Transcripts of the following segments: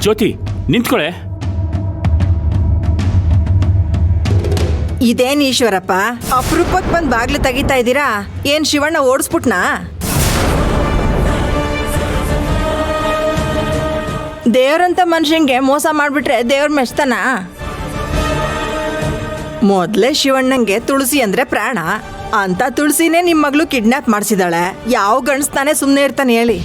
ಜ್ಯೋತಿ ನಿಂತ್ಕೊಳೆ. ಇದೇನ್ ಈಶ್ವರಪ್ಪ, ಅಪರೂಪಕ್ಕೆ ಬಂದ್ ಬಾಗ್ಲು ತೆಗಿತಾ ಇದ್ದೀರಾ? ಏನ್ ಶಿವಣ್ಣ ಓಡಿಸ್ಬಿಟ್ನಾ? ದೇವ್ರಂತ ಮನುಷ್ಯಂಗೆ ಮೋಸ ಮಾಡ್ಬಿಟ್ರೆ ದೇವ್ರ ಮೆಚ್ತಾನ? ಮೊದ್ಲೇ ಶಿವಣ್ಣಂಗೆ ತುಳಸಿ ಅಂದ್ರೆ ಪ್ರಾಣ. ಅಂತ ತುಳಸಿನೇ ನಿಮ್ ಮಗಳು ಕಿಡ್ನಾಪ್ ಮಾಡಿಸಿದಾಳೆ. ಯಾವ ಗಂಡಸ್ತಾನೆ ಸುಮ್ನೆ ಇರ್ತಾನೆ ಹೇಳಿ?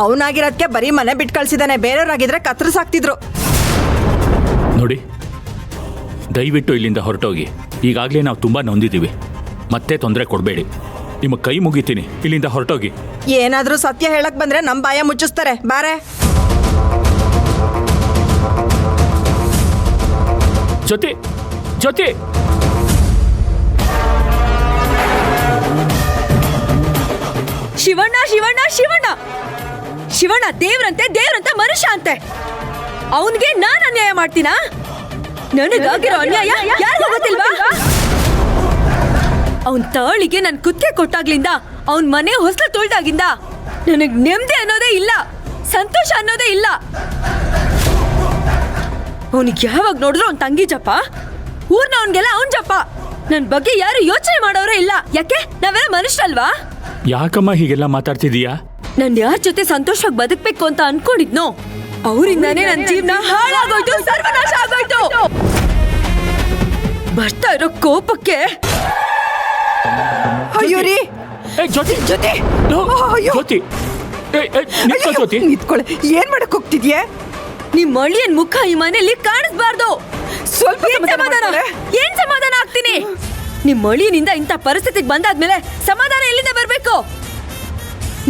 ಅವನಾಗಿರೋದಕ್ಕೆ ಬರೀ ಮನೆ ಬಿಟ್ಟು ಕಳ್ಸಿದಾನೆ. ಬೇರೆಯವ್ರಾಗಿದ್ರೆ ಕತ್ತರಿಸಾಕ್ತಿದ್ರು. ನೋಡಿ, ದಯವಿಟ್ಟು ಇಲ್ಲಿಂದ ಹೊರಟೋಗಿ. ಈಗಾಗಲೇ ನಾವು ತುಂಬ ನೊಂದಿದ್ದೀವಿ. ಮತ್ತೆ ತೊಂದರೆ ಕೊಡಬೇಡಿ. ನಿಮ್ಮ ಕೈ ಮುಗಿತೀನಿ, ಇಲ್ಲಿಂದ ಹೊರಟೋಗಿ. ಏನಾದ್ರೂ ಸತ್ಯ ಹೇಳಕ್ ಬಂದ್ರೆ ನಮ್ ಬಾಯ ಮುಚ್ಚಿಸ್ತಾರೆ. ಬಾರೆ. ಜ್ಯೋತಿ, ಜ್ಯೋತಿ, ಶಿವಣ್ಣ ಶಿವಣ್ಣ ಶಿವಣ್ಣ ಶಿವಣ್ಣ ದೇವ್ರಂತೆ, ದೇವ್ರಂತ ಮನುಷ್ಯ ಅಂತೆ. ಅವನ್ಗೆ ನಾನ್ ಅನ್ಯಾಯ ಮಾಡ್ತೀನಾ? ನನಗಾಗಿರೋ ಅನ್ಯಾಯ ಯಾರಿಗೂ ಗೊತ್ತಿಲ್ವಾ? ಅವನ್ ತಾಳಿಗೆ ನನ್ ಕುತ್ತಿಗೆ ಕೊಟ್ಟಾಗ್ಲಿಂದ, ಅವನ್ ಮನೆ ಹೊಸಲು ತೊಳ್ದಾಗಿಂದ ನನಗ್ ನೆಮ್ಮದಿ ಅನ್ನೋದೇ ಇಲ್ಲ, ಸಂತೋಷ ಅನ್ನೋದೇ ಇಲ್ಲ. ಅವನಿಗೆ ಯಾವಾಗ ನೋಡಿದ್ರು ಅವ್ನ್ ತಂಗಿ ಜಪ, ಊರ್ನ ಅವನ್ಗೆಲ್ಲ ಅವನ್ ಜಪ. ನನ್ ಬಗ್ಗೆ ಯಾರು ಯೋಚನೆ ಮಾಡೋರೇ ಇಲ್ಲ. ಯಾಕೆ? ನಾವೆಲ್ಲ ಮನುಷ್ಯರಲ್ವಾ? ಯಾಕಮ್ಮ ಹೀಗೆಲ್ಲ ಮಾತಾಡ್ತಿದೀಯಾ? ನಾನ್ ಯಾರ ಜೊತೆ ಸಂತೋಷವಾಗಿ ಬದುಕ್ಬೇಕು ಅಂತ ಅನ್ಕೊಂಡಿದ್ನೋ ಅವರಿಂದಾನೇ ನನ್ನ ಜೀವನ ಹಾಳಾಗೋಯ್ತು, ಸರ್ವನಾಶ ಆಗೋಯ್ತು. ಬರ್ತಾ ಇರೋ ಕೋಪಕ್ಕೆ ಅಯ್ಯೋ ರೀ, ಜ್ಯೋತಿ, ಜೊತೆ ಜ್ಯೋತಿ, ನಿಂತ್ಕೊ ಜ್ಯೋತಿ. ನಿಂತ್ಕೊಳ್ಳೆ. ಏನ್ ಮಾಡಕ್ ಹೋಗ್ತಿದ್ಯೆ? ನಿಮ್ ಅಳಿಯನ್ ಮುಖ ಈ ಮನೆಯಲ್ಲಿ ಕಾಣಿಸ್ಬಾರ್ದು. ಸ್ವಲ್ಪ ಏನ್ ಸಮಾಧಾನ ಆಗ್ತೀನಿ? ನಿಮ್ ಅಳಿಯನಿಂದ ಇಂಥ ಪರಿಸ್ಥಿತಿಗೆ ಬಂದಾದ್ಮೇಲೆ ಸಮಾಧಾನ ಎಲ್ಲಿಂದ ಬರ್ಬೇಕು?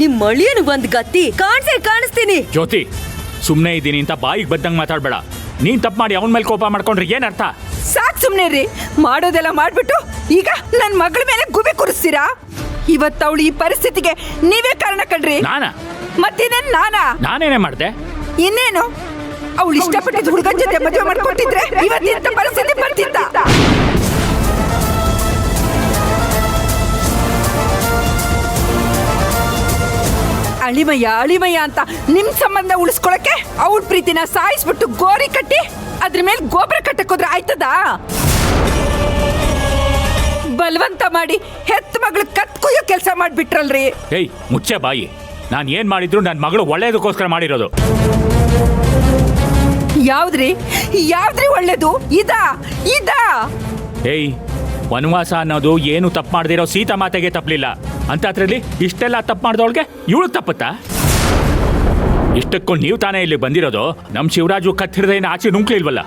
ನಿಮ್ ಅಳಿಯನ್ ಒಂದ್ ಗತಿ ಕಾಣಿಸ್ತೀನಿ. ಜ್ಯೋತಿ, ಸುಮ್ನೆ ಇದ್ದೀನಿ ಅಂತ ಬಾಯಿಗೆ ಬದ್ದಂಗ್ ಮಾತಾಡ್ಬೇಡ. ನೀನ್ ತಪ್ಪು ಮಾಡಿ ಅವನ ಮೇಲೆ ಕೋಪ ಮಾಡ್ಕೊಂಡ್ರೆ ಏನ್ ಅರ್ಥ? ಸಾಕ್ ಸುಮ್ನೆ ರೀ. ಮಾಡೋದೆಲ್ಲ ಮಾಡ್ಬಿಟ್ಟು ಈಗ ನನ್ ಮಗಳ ಮೇಲೆ ಗುಬಿ ಕುರಿಸ್ತೀರಾ? ಇವತ್ತು ಅವಳು ಈ ಪರಿಸ್ಥಿತಿಗೆ ನೀವೇ ಕಾರಣ ಕಣ್ರಿ. ನಾನಾ? ಮತ್ತಿನ್ನೇನ್ ನಾನೇನೇ ಮಾಡ್ದೆ? ಇನ್ನೇನು, ಅವಳು ಇಷ್ಟಪಟ್ಟಿದ್ದ ಹುಡುಗನ ಜೊತೆ ಮದುವೆ ಮಾಡ್ಕೊಟ್ಟಿದ್ರೆ ಇವತ್ತಿಂತ ಪರಿಸ್ಥಿತಿ ಬರ್ತಿತ್ತ? ಅಳಿಮಯ್ಯ ಅಂತ ನಿಮ್ ಸಂಬಂಧ ಉಳಿಸ್ಕೊಳಕ್ಕೆ ಅವಳ ಪ್ರೀತಿನ ಸಾಯಿಸ್ಬಿಟ್ಟು ಗೋರಿ ಕಟ್ಟಿ ಅದ್ರ ಮೇಲೆ ಗೋಬ್ರ ಕಟ್ಟಕ್ಕೋದ್ರೆ ಆಯ್ತದ? ಬಲವಂತ ಮಾಡಿ ಹೆತ್ತ ಮಗಳು ಕತ್ ಕುಯ್ಯೋ ಕೆಲಸ ಮಾಡ್ಬಿಟ್ರಲ್ರಿ. ಏಯ್ ಮುಚ್ಚೆ ಬಾಯಿ. ನಾನು ಏನ್ ಮಾಡಿದ್ರು ನನ್ನ ಮಗಳು ಒಳ್ಳೇದಕ್ಕೋಸ್ಕರ ಮಾಡಿರೋದು. ಯಾವ್ದ್ರಿ ಒಳ್ಳೇದು? ಇದಾ? ಏಯ್, ವನವಾಸ ಅನ್ನೋದು ಏನು ತಪ್ಪು ಮಾಡ್ದಿರೋ ಸೀತಾ ಮಾತೆಗೆ ತಪ್ಪಲಿಲ್ಲ. ಅಂತದ್ರಲ್ಲಿ ಇಷ್ಟೆಲ್ಲ ತಪ್ಪು ಮಾಡ್ದವಳಿಗೆ ಇವಳು ತಪ್ಪುತ್ತಾ? ಇಷ್ಟಕ್ಕೂ ನೀವು ತಾನೇ ಇಲ್ಲಿ ಬಂದಿರೋದು. ನಮ್ಮ ಶಿವರಾಜು ಕತ್ತಿರದೇನು ಆಚೆ ನುಂಕ್ಲಿಲ್ವಲ್ಲ.